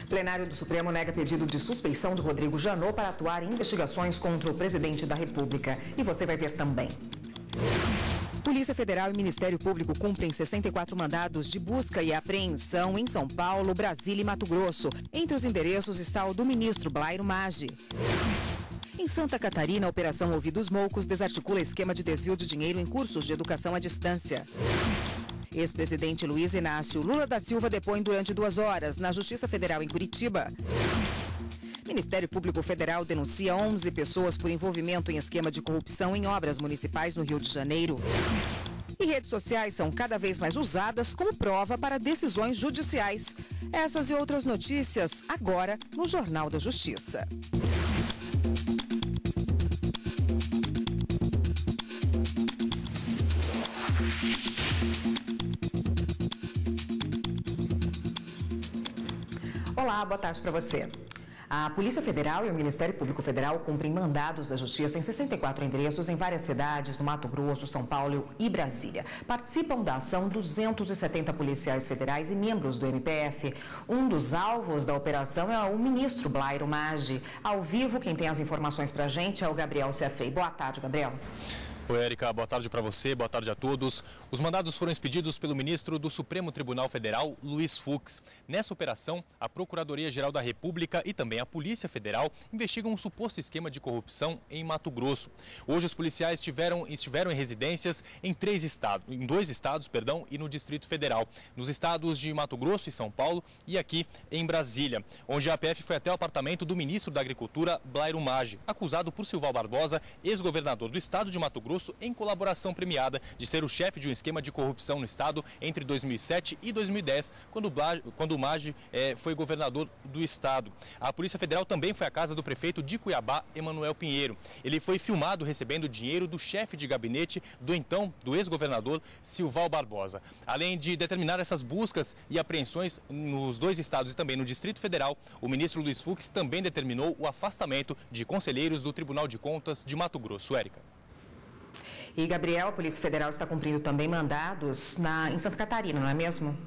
Plenário do Supremo nega pedido de suspeição de Rodrigo Janot para atuar em investigações contra o presidente da República. E você vai ver também. Polícia Federal e Ministério Público cumprem 64 mandados de busca e apreensão em São Paulo, Brasília e Mato Grosso. Entre os endereços está o do ministro Blairo Maggi. Em Santa Catarina, a Operação Ouvidos Moucos desarticula esquema de desvio de dinheiro em cursos de educação à distância. Ex-presidente Luiz Inácio Lula da Silva depõe durante 2 horas na Justiça Federal em Curitiba. Ministério Público Federal denuncia 11 pessoas por envolvimento em esquema de corrupção em obras municipais no Rio de Janeiro. E redes sociais são cada vez mais usadas como prova para decisões judiciais. Essas e outras notícias agora no Jornal da Justiça. Olá, boa tarde para você. A Polícia Federal e o Ministério Público Federal cumprem mandados da Justiça em 64 endereços em várias cidades no Mato Grosso, São Paulo e Brasília. Participam da ação 270 policiais federais e membros do MPF. Um dos alvos da operação é o ministro Blairo Maggi. Ao vivo, quem tem as informações para a gente é o Gabriel Ciafei. Boa tarde, Gabriel. Oi, Érica, boa tarde para você, boa tarde a todos. Os mandados foram expedidos pelo ministro do Supremo Tribunal Federal, Luiz Fux. Nessa operação, a Procuradoria-Geral da República e também a Polícia Federal investigam um suposto esquema de corrupção em Mato Grosso. Hoje, os policiais estiveram em residências em 2 estados, e no Distrito Federal, nos estados de Mato Grosso e São Paulo e aqui em Brasília, onde a APF foi até o apartamento do ministro da Agricultura, Blairo Maggi, acusado por Silval Barbosa, ex-governador do estado de Mato Grosso, em colaboração premiada de ser o chefe de um esquema de corrupção no estado entre 2007 e 2010, quando o Maggi foi governador do estado. A Polícia Federal também foi à casa do prefeito de Cuiabá, Emanuel Pinheiro. Ele foi filmado recebendo dinheiro do chefe de gabinete do ex-governador Silval Barbosa. Além de determinar essas buscas e apreensões nos 2 estados e também no Distrito Federal, o ministro Luiz Fux também determinou o afastamento de conselheiros do Tribunal de Contas de Mato Grosso. Érica. E, Gabriel, a Polícia Federal está cumprindo também mandados em Santa Catarina, não é mesmo?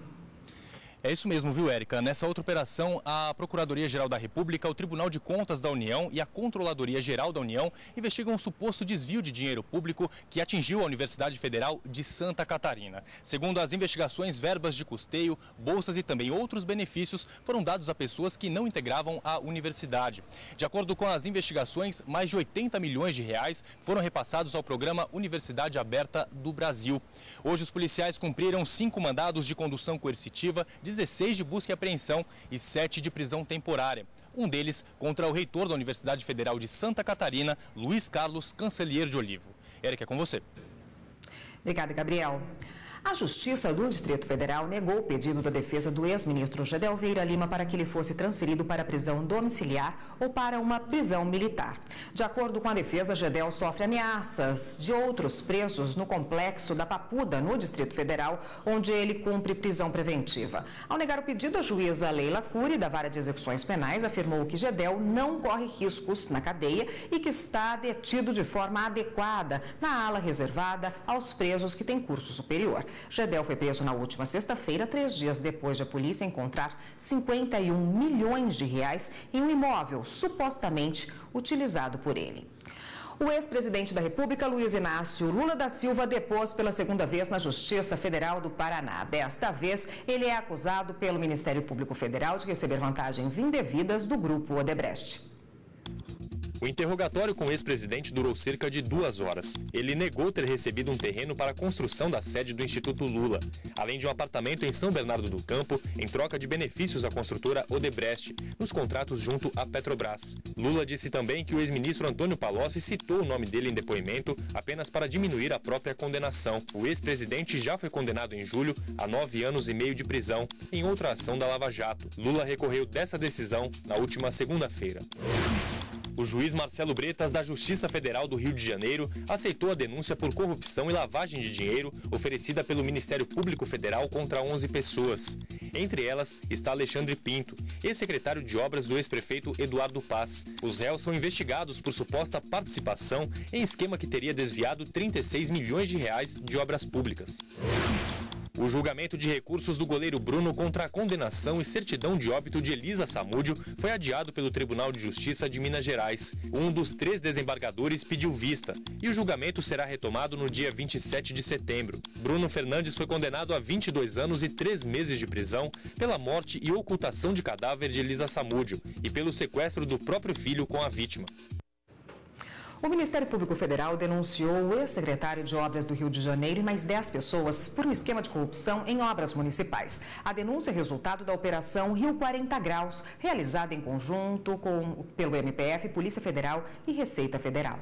É isso mesmo, viu, Érica? Nessa outra operação, a Procuradoria-Geral da República, o Tribunal de Contas da União e a Controladoria-Geral da União investigam um suposto desvio de dinheiro público que atingiu a Universidade Federal de Santa Catarina. Segundo as investigações, verbas de custeio, bolsas e também outros benefícios foram dados a pessoas que não integravam a universidade. De acordo com as investigações, mais de 80 milhões de reais foram repassados ao programa Universidade Aberta do Brasil. Hoje, os policiais cumpriram 5 mandados de condução coercitiva, 16 de busca e apreensão e 7 de prisão temporária. Um deles contra o reitor da Universidade Federal de Santa Catarina, Luiz Carlos Cancelheiro de Olivo. Érica, é com você. Obrigada, Gabriel. A Justiça do Distrito Federal negou o pedido da defesa do ex-ministro Gedel Vieira Lima para que ele fosse transferido para prisão domiciliar ou para uma prisão militar. De acordo com a defesa, Gedel sofre ameaças de outros presos no complexo da Papuda, no Distrito Federal, onde ele cumpre prisão preventiva. Ao negar o pedido, a juíza Leila Cury, da Vara de Execuções Penais, afirmou que Gedel não corre riscos na cadeia e que está detido de forma adequada na ala reservada aos presos que têm curso superior. Gedel foi preso na última sexta-feira, 3 dias depois de a polícia encontrar 51 milhões de reais em um imóvel supostamente utilizado por ele. O ex-presidente da República, Luiz Inácio Lula da Silva, depôs pela 2ª vez na Justiça Federal do Paraná. Desta vez, ele é acusado pelo Ministério Público Federal de receber vantagens indevidas do grupo Odebrecht. O interrogatório com o ex-presidente durou cerca de 2 horas. Ele negou ter recebido um terreno para a construção da sede do Instituto Lula, além de um apartamento em São Bernardo do Campo, em troca de benefícios à construtora Odebrecht, nos contratos junto à Petrobras. Lula disse também que o ex-ministro Antônio Palocci citou o nome dele em depoimento apenas para diminuir a própria condenação. O ex-presidente já foi condenado em julho a 9 anos e meio de prisão em outra ação da Lava Jato. Lula recorreu dessa decisão na última segunda-feira. O juiz Marcelo Bretas, da Justiça Federal do Rio de Janeiro, aceitou a denúncia por corrupção e lavagem de dinheiro oferecida pelo Ministério Público Federal contra 11 pessoas. Entre elas está Alexandre Pinto, ex-secretário de obras do ex-prefeito Eduardo Paz. Os réus são investigados por suposta participação em esquema que teria desviado 36 milhões de reais de obras públicas. O julgamento de recursos do goleiro Bruno contra a condenação e certidão de óbito de Elisa Samúdio foi adiado pelo Tribunal de Justiça de Minas Gerais. Um dos 3 desembargadores pediu vista e o julgamento será retomado no dia 27 de setembro. Bruno Fernandes foi condenado a 22 anos e 3 meses de prisão pela morte e ocultação de cadáver de Elisa Samúdio e pelo sequestro do próprio filho com a vítima. O Ministério Público Federal denunciou o ex-secretário de Obras do Rio de Janeiro e mais 10 pessoas por um esquema de corrupção em obras municipais. A denúncia é resultado da Operação Rio 40 Graus, realizada em conjunto pelo MPF, Polícia Federal e Receita Federal.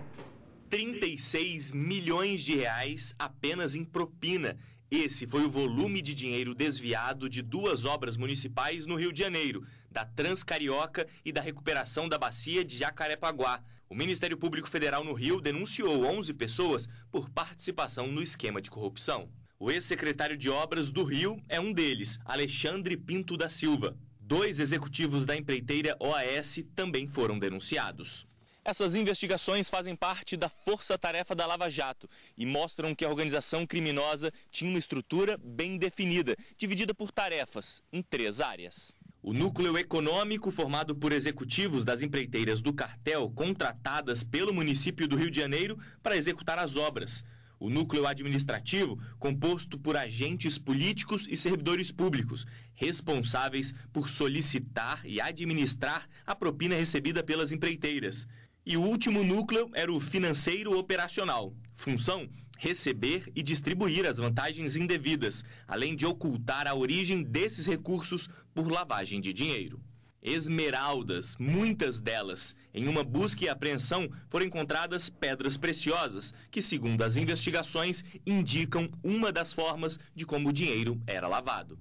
36 milhões de reais apenas em propina. Esse foi o volume de dinheiro desviado de 2 obras municipais no Rio de Janeiro, da Transcarioca e da recuperação da bacia de Jacarepaguá. O Ministério Público Federal no Rio denunciou 11 pessoas por participação no esquema de corrupção. O ex-secretário de Obras do Rio é um deles, Alexandre Pinto da Silva. 2 executivos da empreiteira OAS também foram denunciados. Essas investigações fazem parte da força-tarefa da Lava Jato e mostram que a organização criminosa tinha uma estrutura bem definida, dividida por tarefas em 3 áreas. O núcleo econômico, formado por executivos das empreiteiras do cartel contratadas pelo município do Rio de Janeiro para executar as obras. O núcleo administrativo, composto por agentes políticos e servidores públicos, responsáveis por solicitar e administrar a propina recebida pelas empreiteiras. E o último núcleo era o financeiro operacional, função receber e distribuir as vantagens indevidas, além de ocultar a origem desses recursos por lavagem de dinheiro. Esmeraldas, muitas delas. Em uma busca e apreensão foram encontradas pedras preciosas, que, segundo as investigações, indicam uma das formas de como o dinheiro era lavado.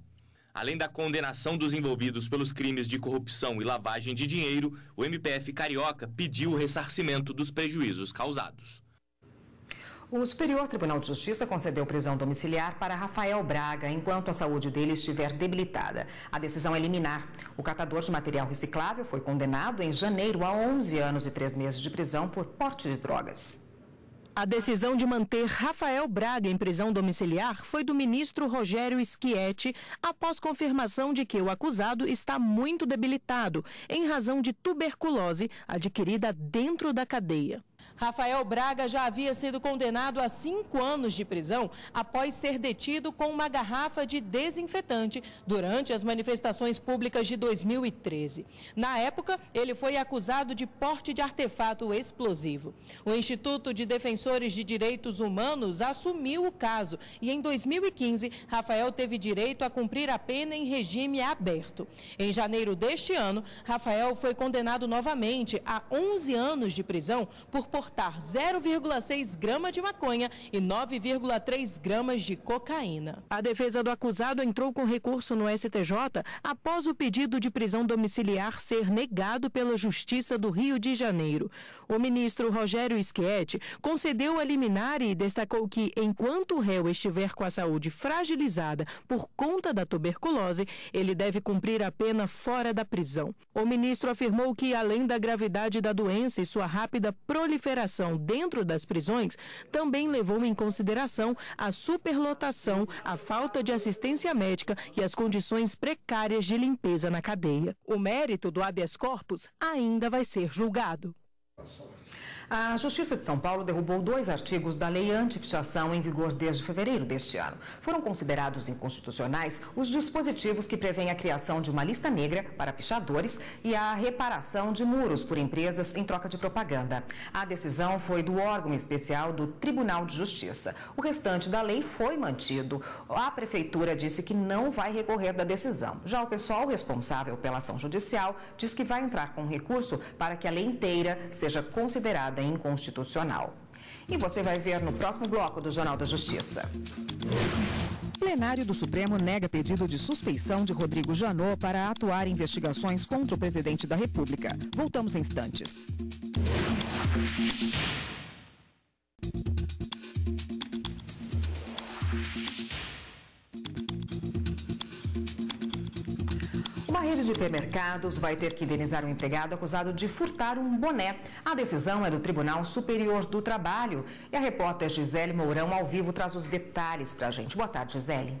Além da condenação dos envolvidos pelos crimes de corrupção e lavagem de dinheiro, o MPF Carioca pediu o ressarcimento dos prejuízos causados. O Superior Tribunal de Justiça concedeu prisão domiciliar para Rafael Braga, enquanto a saúde dele estiver debilitada. A decisão é liminar. O catador de material reciclável foi condenado em janeiro a 11 anos e 3 meses de prisão por porte de drogas. A decisão de manter Rafael Braga em prisão domiciliar foi do ministro Rogério Schietti, após confirmação de que o acusado está muito debilitado, em razão de tuberculose adquirida dentro da cadeia. Rafael Braga já havia sido condenado a 5 anos de prisão após ser detido com uma garrafa de desinfetante durante as manifestações públicas de 2013. Na época, ele foi acusado de porte de artefato explosivo. O Instituto de Defensores de Direitos Humanos assumiu o caso e, em 2015, Rafael teve direito a cumprir a pena em regime aberto. Em janeiro deste ano, Rafael foi condenado novamente a 11 anos de prisão por portar 0,6 gramas de maconha e 9,3 gramas de cocaína. A defesa do acusado entrou com recurso no STJ após o pedido de prisão domiciliar ser negado pela Justiça do Rio de Janeiro. O ministro Rogério Schietti concedeu a liminar e destacou que, enquanto o réu estiver com a saúde fragilizada por conta da tuberculose, ele deve cumprir a pena fora da prisão. O ministro afirmou que, além da gravidade da doença e sua rápida proliferação dentro das prisões, também levou em consideração a superlotação, a falta de assistência médica e as condições precárias de limpeza na cadeia. O mérito do habeas corpus ainda vai ser julgado. A Justiça de São Paulo derrubou 2 artigos da Lei Anti-Pichação em vigor desde fevereiro deste ano. Foram considerados inconstitucionais os dispositivos que prevêem a criação de uma lista negra para pichadores e a reparação de muros por empresas em troca de propaganda. A decisão foi do órgão especial do Tribunal de Justiça. O restante da lei foi mantido. A Prefeitura disse que não vai recorrer da decisão. Já o pessoal responsável pela ação judicial diz que vai entrar com recurso para que a lei inteira seja considerada inconstitucional. E você vai ver no próximo bloco do Jornal da Justiça. Plenário do Supremo nega pedido de suspeição de Rodrigo Janot para atuar em investigações contra o presidente da República. Voltamos em instantes. Uma rede de hipermercados vai ter que indenizar um empregado acusado de furtar um boné. A decisão é do Tribunal Superior do Trabalho. E a repórter Gisele Mourão, ao vivo, traz os detalhes para a gente. Boa tarde, Gisele.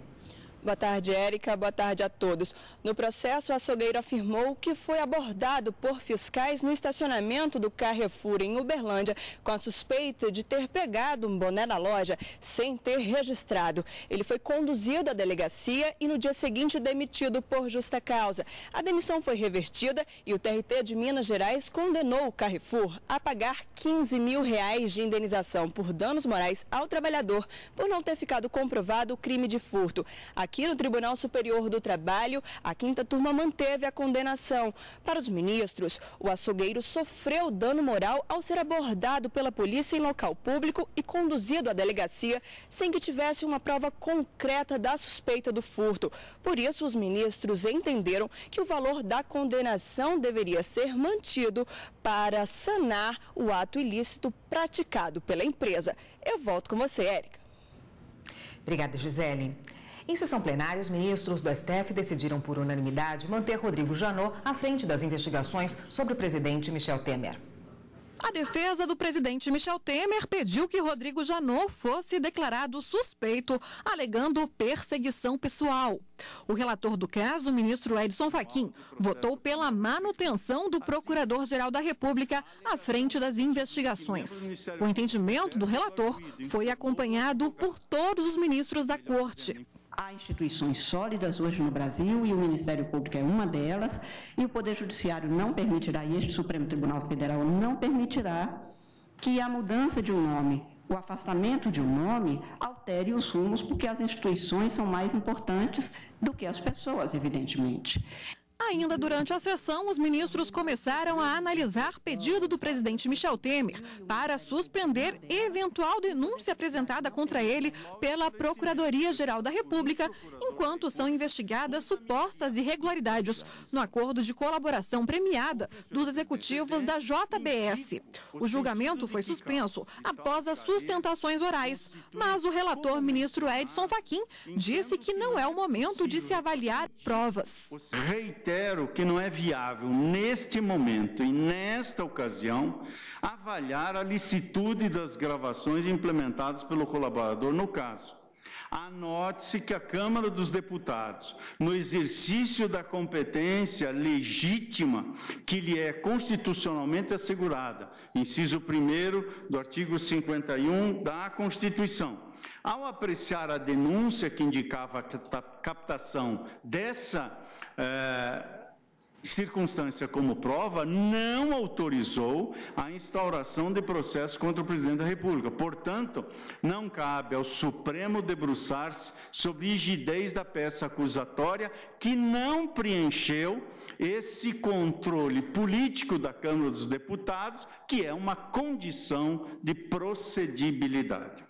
Boa tarde, Érica. Boa tarde a todos. No processo, o açougueiro afirmou que foi abordado por fiscais no estacionamento do Carrefour em Uberlândia com a suspeita de ter pegado um boné na loja sem ter registrado. Ele foi conduzido à delegacia e no dia seguinte demitido por justa causa. A demissão foi revertida e o TRT de Minas Gerais condenou o Carrefour a pagar R$15 mil de indenização por danos morais ao trabalhador por não ter ficado comprovado o crime de furto. Aqui no Tribunal Superior do Trabalho, a quinta turma manteve a condenação. Para os ministros, o açougueiro sofreu dano moral ao ser abordado pela polícia em local público e conduzido à delegacia sem que tivesse uma prova concreta da suspeita do furto. Por isso, os ministros entenderam que o valor da condenação deveria ser mantido para sanar o ato ilícito praticado pela empresa. Eu volto com você, Érica. Obrigada, Gisele. Em sessão plenária, os ministros do STF decidiram por unanimidade manter Rodrigo Janot à frente das investigações sobre o presidente Michel Temer. A defesa do presidente Michel Temer pediu que Rodrigo Janot fosse declarado suspeito, alegando perseguição pessoal. O relator do caso, o ministro Edson Fachin, votou pela manutenção do Procurador-Geral da República à frente das investigações. O entendimento do relator foi acompanhado por todos os ministros da Corte. Há instituições sólidas hoje no Brasil e o Ministério Público é uma delas, e o Poder Judiciário não permitirá, e este Supremo Tribunal Federal não permitirá, que a mudança de um nome, o afastamento de um nome, altere os rumos, porque as instituições são mais importantes do que as pessoas, evidentemente. Ainda durante a sessão, os ministros começaram a analisar pedido do presidente Michel Temer para suspender eventual denúncia apresentada contra ele pela Procuradoria-Geral da República, enquanto são investigadas supostas irregularidades no acordo de colaboração premiada dos executivos da JBS. O julgamento foi suspenso após as sustentações orais, mas o relator ministro Edson Fachin disse que não é o momento de se avaliar provas. Reitero que não é viável, neste momento e nesta ocasião, avaliar a licitude das gravações implementadas pelo colaborador no caso. Anote-se que a Câmara dos Deputados, no exercício da competência legítima que lhe é constitucionalmente assegurada, inciso 1º do artigo 51 da Constituição, ao apreciar a denúncia que indicava a captação dessa circunstância como prova, não autorizou a instauração de processo contra o presidente da República. Portanto, não cabe ao Supremo debruçar-se sobre rigidez da peça acusatória que não preencheu esse controle político da Câmara dos Deputados, que é uma condição de procedibilidade.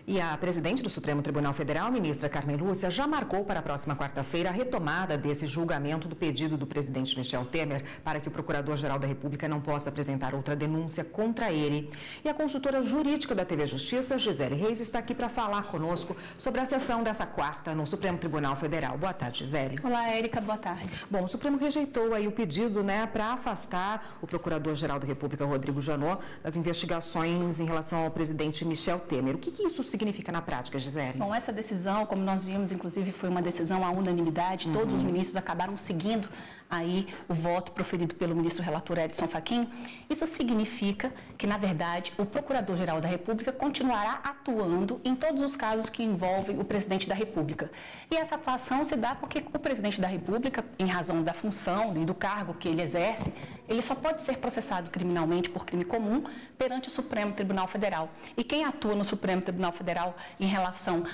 E a presidente do Supremo Tribunal Federal, ministra Carmen Lúcia, já marcou para a próxima quarta-feira a retomada desse julgamento do pedido do presidente Michel Temer para que o Procurador-Geral da República não possa apresentar outra denúncia contra ele. E a consultora jurídica da TV Justiça, Gisele Reis, está aqui para falar conosco sobre a sessão dessa quarta no Supremo Tribunal Federal. Boa tarde, Gisele. Olá, Érica. Boa tarde. Bom, o Supremo rejeitou aí o pedido, para afastar o Procurador-Geral da República, Rodrigo Janot, das investigações em relação ao presidente Michel Temer. O que isso significa na prática, Gisele? Bom, essa decisão, como nós vimos, inclusive, foi uma decisão à unanimidade. Todos os ministros acabaram seguindo aí o voto proferido pelo ministro relator Edson Fachin. Isso significa que, na verdade, o Procurador-Geral da República continuará atuando em todos os casos que envolvem o presidente da República. E essa atuação se dá porque o presidente da República, em razão da função e do cargo que ele exerce, ele só pode ser processado criminalmente por crime comum perante o Supremo Tribunal Federal. E quem atua no Supremo Tribunal Federal em relação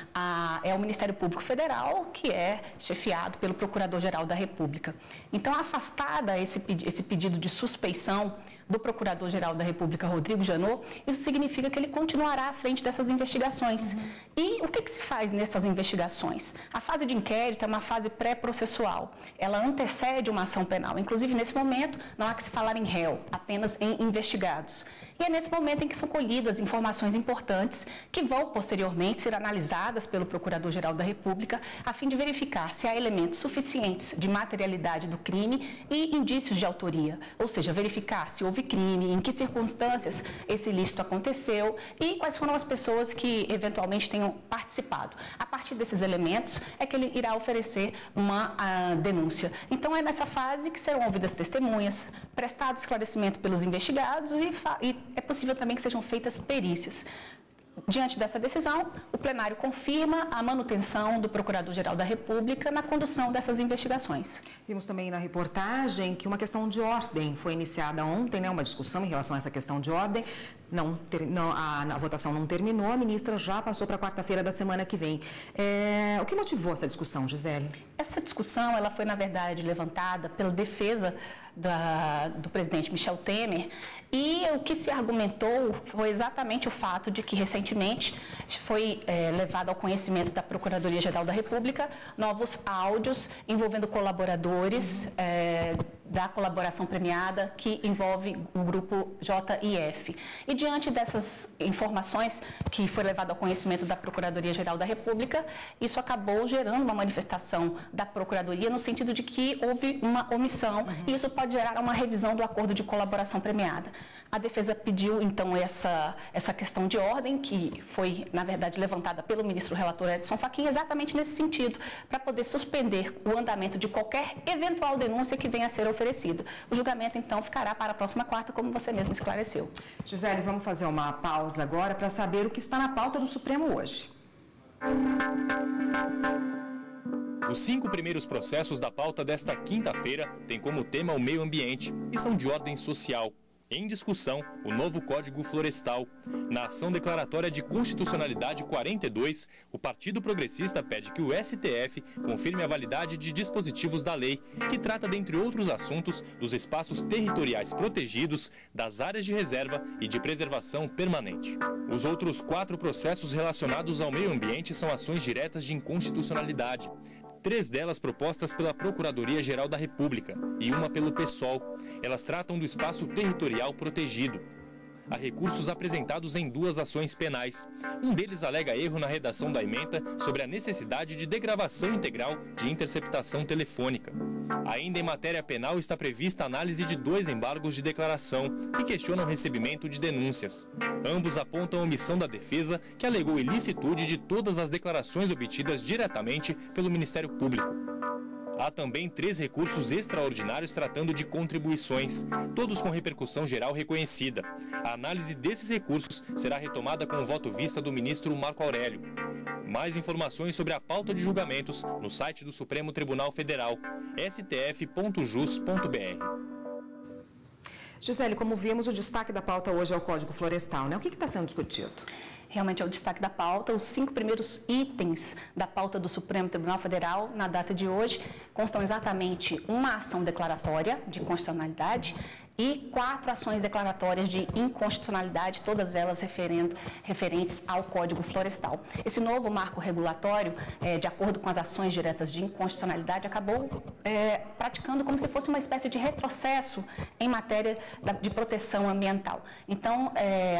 é o Ministério Público Federal, que é chefiado pelo Procurador-Geral da República. Então, afastada esse pedido de suspeição do Procurador-Geral da República, Rodrigo Janot, isso significa que ele continuará à frente dessas investigações. E o que se faz nessas investigações? A fase de inquérito é uma fase pré-processual. Ela antecede uma ação penal. Inclusive, nesse momento, não há que se falar em réu, apenas em investigados. E é nesse momento em que são colhidas informações importantes que vão posteriormente ser analisadas pelo Procurador-Geral da República a fim de verificar se há elementos suficientes de materialidade do crime e indícios de autoria, ou seja, verificar se houve crime, em que circunstâncias esse ilícito aconteceu e quais foram as pessoas que eventualmente tenham participado. A partir desses elementos é que ele irá oferecer uma denúncia. Então é nessa fase que serão ouvidas testemunhas, prestado esclarecimento pelos investigados e é possível também que sejam feitas perícias. Diante dessa decisão, o plenário confirma a manutenção do Procurador-Geral da República na condução dessas investigações. Vimos também na reportagem que uma questão de ordem foi iniciada ontem, né, uma discussão em relação a essa questão de ordem. A votação não terminou, a ministra já passou para quarta-feira da semana que vem. O que motivou essa discussão, Gisele? Essa discussão ela foi, na verdade, levantada pela defesa do presidente Michel Temer, e o que se argumentou foi exatamente o fato de que recentemente foi levado ao conhecimento da Procuradoria-Geral da República novos áudios envolvendo colaboradores da colaboração premiada que envolve o grupo JIF. E diante dessas informações que foi levado ao conhecimento da Procuradoria-Geral da República, isso acabou gerando uma manifestação da Procuradoria no sentido de que houve uma omissão e isso pode gerar uma revisão do acordo de colaboração premiada. A defesa pediu, então, essa questão de ordem, que foi, na verdade, levantada pelo ministro relator Edson Fachin, exatamente nesse sentido, para poder suspender o andamento de qualquer eventual denúncia que venha a ser oferecida. O julgamento, então, ficará para a próxima quarta, como você mesmo esclareceu. Gisele, vamos fazer uma pausa agora para saber o que está na pauta do Supremo hoje. Os 5 primeiros processos da pauta desta quinta-feira têm como tema o meio ambiente e são de ordem social. Em discussão, o novo Código Florestal. Na ação declaratória de constitucionalidade 42, o Partido Progressista pede que o STF confirme a validade de dispositivos da lei, que trata, dentre outros assuntos, dos espaços territoriais protegidos, das áreas de reserva e de preservação permanente. Os outros 4 processos relacionados ao meio ambiente são ações diretas de inconstitucionalidade. 3 delas propostas pela Procuradoria-Geral da República e uma pelo PSOL. Elas tratam do espaço territorial protegido. Há recursos apresentados em 2 ações penais. Um deles alega erro na redação da ementa sobre a necessidade de degravação integral de interceptação telefônica. Ainda em matéria penal está prevista a análise de 2 embargos de declaração que questionam o recebimento de denúncias. Ambos apontam a omissão da defesa, que alegou ilicitude de todas as declarações obtidas diretamente pelo Ministério Público. Há também 3 recursos extraordinários tratando de contribuições, todos com repercussão geral reconhecida. A análise desses recursos será retomada com o voto vista do ministro Marco Aurélio. Mais informações sobre a pauta de julgamentos no site do Supremo Tribunal Federal, stf.jus.br. Gisele, como vimos, o destaque da pauta hoje é o Código Florestal, né? O que está sendo discutido? Realmente é o destaque da pauta. Os 5 primeiros itens da pauta do Supremo Tribunal Federal, na data de hoje, constam exatamente uma ação declaratória de constitucionalidade e 4 ações declaratórias de inconstitucionalidade, todas elas referentes ao Código Florestal. Esse novo marco regulatório, de acordo com as ações diretas de inconstitucionalidade, acabou praticando como se fosse uma espécie de retrocesso em matéria de proteção ambiental. Então,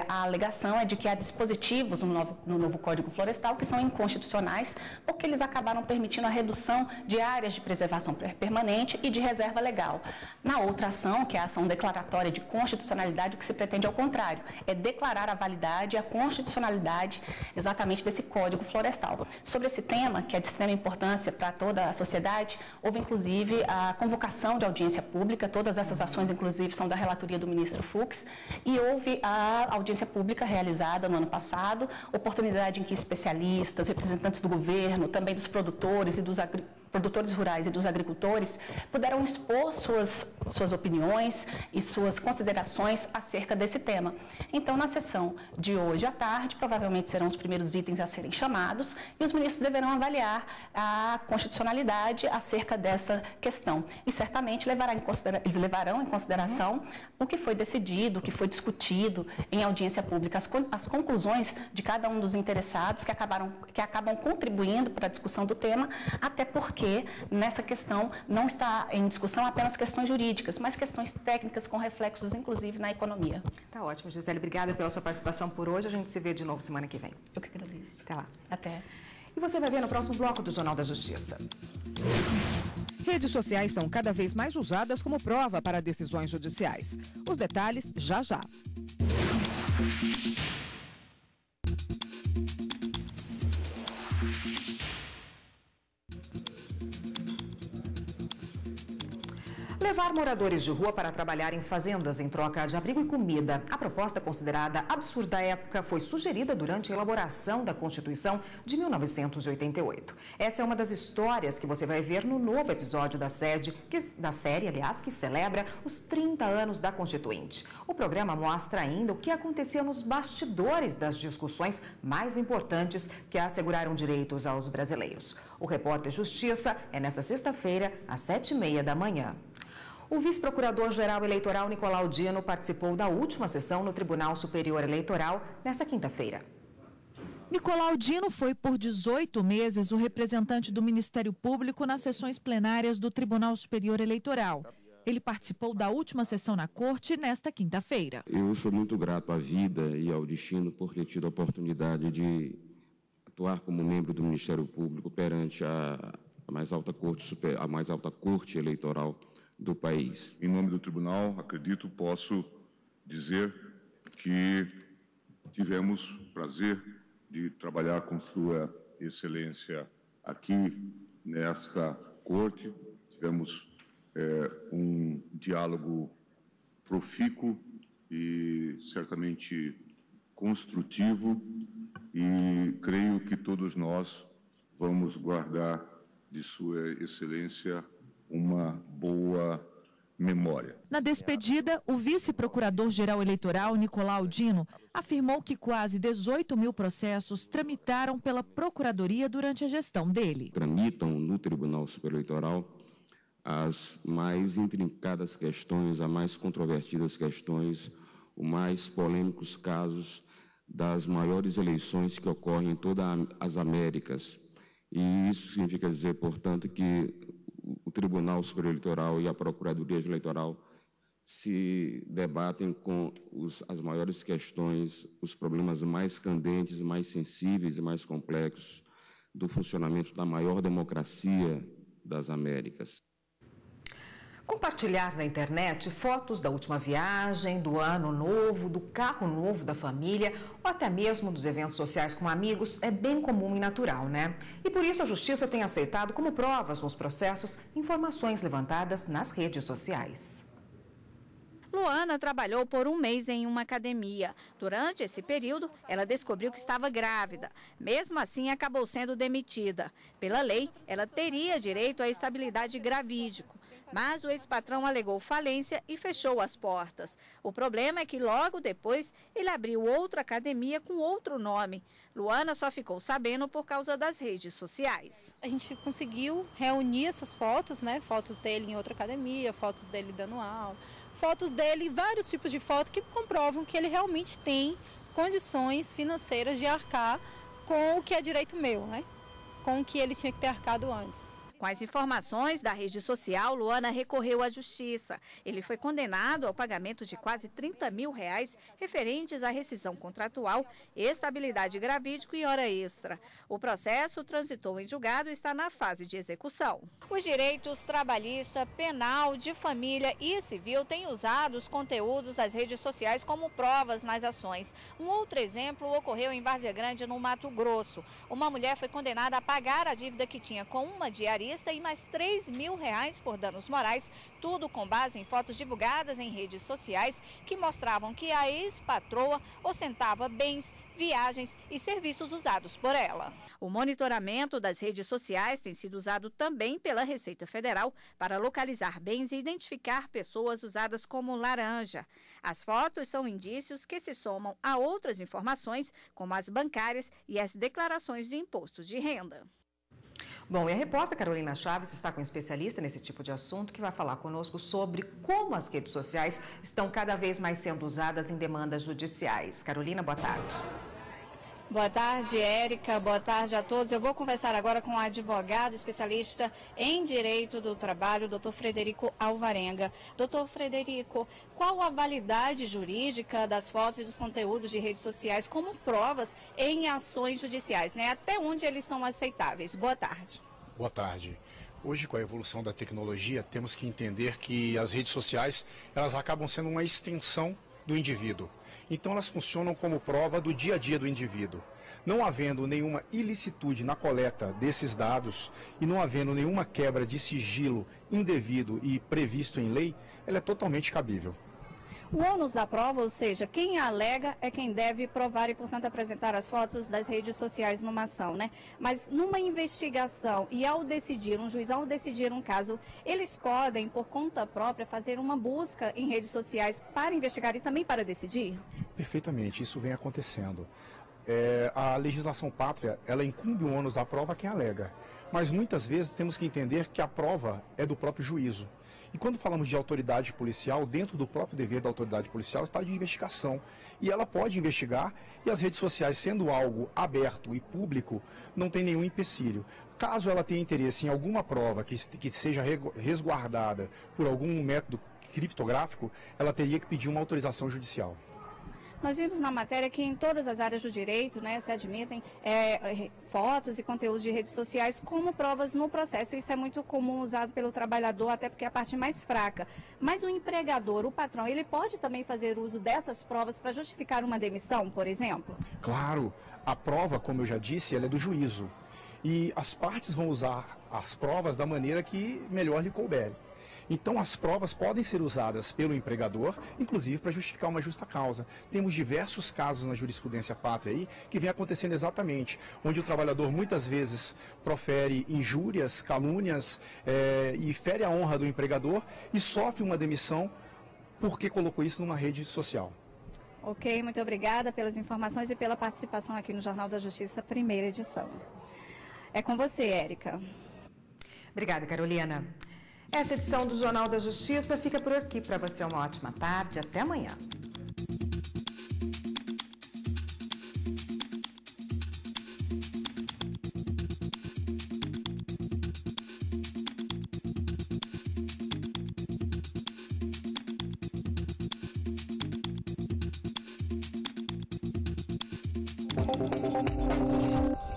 a alegação é de que há dispositivos no novo Código Florestal que são inconstitucionais, porque eles acabaram permitindo a redução de áreas de preservação permanente e de reserva legal. Na outra ação, que é a ação declaratória de constitucionalidade, o que se pretende ao contrário, é declarar a validade e a constitucionalidade exatamente desse Código Florestal. Sobre esse tema, que é de extrema importância para toda a sociedade, houve inclusive a convocação de audiência pública, todas essas ações inclusive são da relatoria do ministro Fux, e houve a audiência pública realizada no ano passado, oportunidade em que especialistas, representantes do governo, também dos produtores e dos produtores rurais e dos agricultores puderam expor suas opiniões e suas considerações acerca desse tema. Então, na sessão de hoje à tarde, provavelmente serão os primeiros itens a serem chamados e os ministros deverão avaliar a constitucionalidade acerca dessa questão. E certamente eles levarão em consideração o que foi decidido, o que foi discutido em audiência pública, as conclusões de cada um dos interessados que acabam contribuindo para a discussão do tema, até porque porque nessa questão não está em discussão apenas questões jurídicas, mas questões técnicas com reflexos, inclusive, na economia. Tá ótimo, Gisele. Obrigada pela sua participação por hoje. A gente se vê de novo semana que vem. Eu que agradeço. Até lá. Até. E você vai ver no próximo bloco do Jornal da Justiça. Redes sociais são cada vez mais usadas como prova para decisões judiciais. Os detalhes já já. Levar moradores de rua para trabalhar em fazendas em troca de abrigo e comida. A proposta, considerada absurda à época, foi sugerida durante a elaboração da Constituição de 1988. Essa é uma das histórias que você vai ver no novo episódio da série, que celebra os 30 anos da Constituinte. O programa mostra ainda o que acontecia nos bastidores das discussões mais importantes que asseguraram direitos aos brasileiros. O Repórter Justiça é nesta sexta-feira, às 7h30 da manhã. O vice-procurador-geral eleitoral Nicolau Dino participou da última sessão no Tribunal Superior Eleitoral nesta quinta-feira. Nicolau Dino foi por 18 meses o representante do Ministério Público nas sessões plenárias do Tribunal Superior Eleitoral. Ele participou da última sessão na Corte nesta quinta-feira. Eu sou muito grato à vida e ao destino por ter tido a oportunidade de atuar como membro do Ministério Público perante a mais alta corte eleitoral do país. Em nome do tribunal, acredito, posso dizer que tivemos o prazer de trabalhar com Sua Excelência aqui nesta corte. Tivemos um diálogo profícuo e certamente construtivo, e creio que todos nós vamos guardar de Sua Excelência uma boa memória. Na despedida, o vice-procurador-geral eleitoral, Nicolau Dino, afirmou que quase 18 mil processos tramitaram pela Procuradoria durante a gestão dele. Tramitam no Tribunal Superior Eleitoral as mais intrincadas questões, as mais controvertidas questões, os mais polêmicos casos das maiores eleições que ocorrem em todas as Américas. E isso significa dizer, portanto, que o Tribunal Superior Eleitoral e a Procuradoria Eleitoral se debatem com as maiores questões, os problemas mais candentes, mais sensíveis e mais complexos do funcionamento da maior democracia das Américas. Compartilhar na internet fotos da última viagem, do ano novo, do carro novo da família ou até mesmo dos eventos sociais com amigos é bem comum e natural, né? E por isso a Justiça tem aceitado como provas nos processos informações levantadas nas redes sociais. Luana trabalhou por um mês em uma academia. Durante esse período, ela descobriu que estava grávida. Mesmo assim, acabou sendo demitida. Pela lei, ela teria direito à estabilidade gravídico. Mas o ex-patrão alegou falência e fechou as portas. O problema é que logo depois ele abriu outra academia com outro nome. Luana só ficou sabendo por causa das redes sociais. A gente conseguiu reunir essas fotos, né? Fotos dele em outra academia, fotos dele dando aula, fotos dele, vários tipos de fotos que comprovam que ele realmente tem condições financeiras de arcar com o que é direito meu, né? Com o que ele tinha que ter arcado antes. Com as informações da rede social, Luana recorreu à justiça. Ele foi condenado ao pagamento de quase R$30 mil referentes à rescisão contratual, estabilidade gravídico e hora extra. O processo transitou em julgado e está na fase de execução. Os direitos trabalhista, penal, de família e civil têm usado os conteúdos das redes sociais como provas nas ações. Um outro exemplo ocorreu em Várzea Grande, no Mato Grosso. Uma mulher foi condenada a pagar a dívida que tinha com uma diarista e mais R$3 mil por danos morais, tudo com base em fotos divulgadas em redes sociais que mostravam que a ex-patroa ostentava bens, viagens e serviços usados por ela. O monitoramento das redes sociais tem sido usado também pela Receita Federal para localizar bens e identificar pessoas usadas como laranja. As fotos são indícios que se somam a outras informações, como as bancárias e as declarações de imposto de renda. Bom, e a repórter Carolina Chaves está com um especialista nesse tipo de assunto que vai falar conosco sobre como as redes sociais estão cada vez mais sendo usadas em demandas judiciais. Carolina, boa tarde. Boa tarde, Érica. Boa tarde a todos. Eu vou conversar agora com o advogado especialista em direito do trabalho, Dr. Frederico Alvarenga. Dr. Frederico, qual a validade jurídica das fotos e dos conteúdos de redes sociais como provas em ações judiciais, né? Até onde eles são aceitáveis? Boa tarde. Boa tarde. Hoje, com a evolução da tecnologia, temos que entender que as redes sociais, elas acabam sendo uma extensão do indivíduo. Então elas funcionam como prova do dia a dia do indivíduo. Não havendo nenhuma ilicitude na coleta desses dados e não havendo nenhuma quebra de sigilo indevido e previsto em lei, ela é totalmente cabível. O ônus da prova, ou seja, quem alega é quem deve provar e, portanto, apresentar as fotos das redes sociais numa ação, né? Mas numa investigação e um juiz ao decidir um caso, eles podem, por conta própria, fazer uma busca em redes sociais para investigar e também para decidir? Perfeitamente, isso vem acontecendo. A legislação pátria, ela incumbe o ônus da prova a quem alega. Mas muitas vezes temos que entender que a prova é do próprio juízo. E quando falamos de autoridade policial, dentro do próprio dever da autoridade policial está de investigação. E ela pode investigar, e as redes sociais, sendo algo aberto e público, não tem nenhum empecilho. Caso ela tenha interesse em alguma prova que seja resguardada por algum método criptográfico, ela teria que pedir uma autorização judicial. Nós vimos na matéria que em todas as áreas do direito, né, se admitem fotos e conteúdos de redes sociais como provas no processo. Isso é muito comum usado pelo trabalhador, até porque é a parte mais fraca. Mas o empregador, o patrão, ele pode também fazer uso dessas provas para justificar uma demissão, por exemplo? Claro, a prova, como eu já disse, ela é do juízo. E as partes vão usar as provas da maneira que melhor lhe couber. Então as provas podem ser usadas pelo empregador, inclusive para justificar uma justa causa. Temos diversos casos na jurisprudência pátria aí que vem acontecendo exatamente, onde o trabalhador muitas vezes profere injúrias, calúnias e fere a honra do empregador e sofre uma demissão porque colocou isso numa rede social. Ok, muito obrigada pelas informações e pela participação aqui no Jornal da Justiça, primeira edição. É com você, Érica. Obrigada, Carolina. Esta edição do Jornal da Justiça fica por aqui. Para você, uma ótima tarde. Até amanhã. Thank you.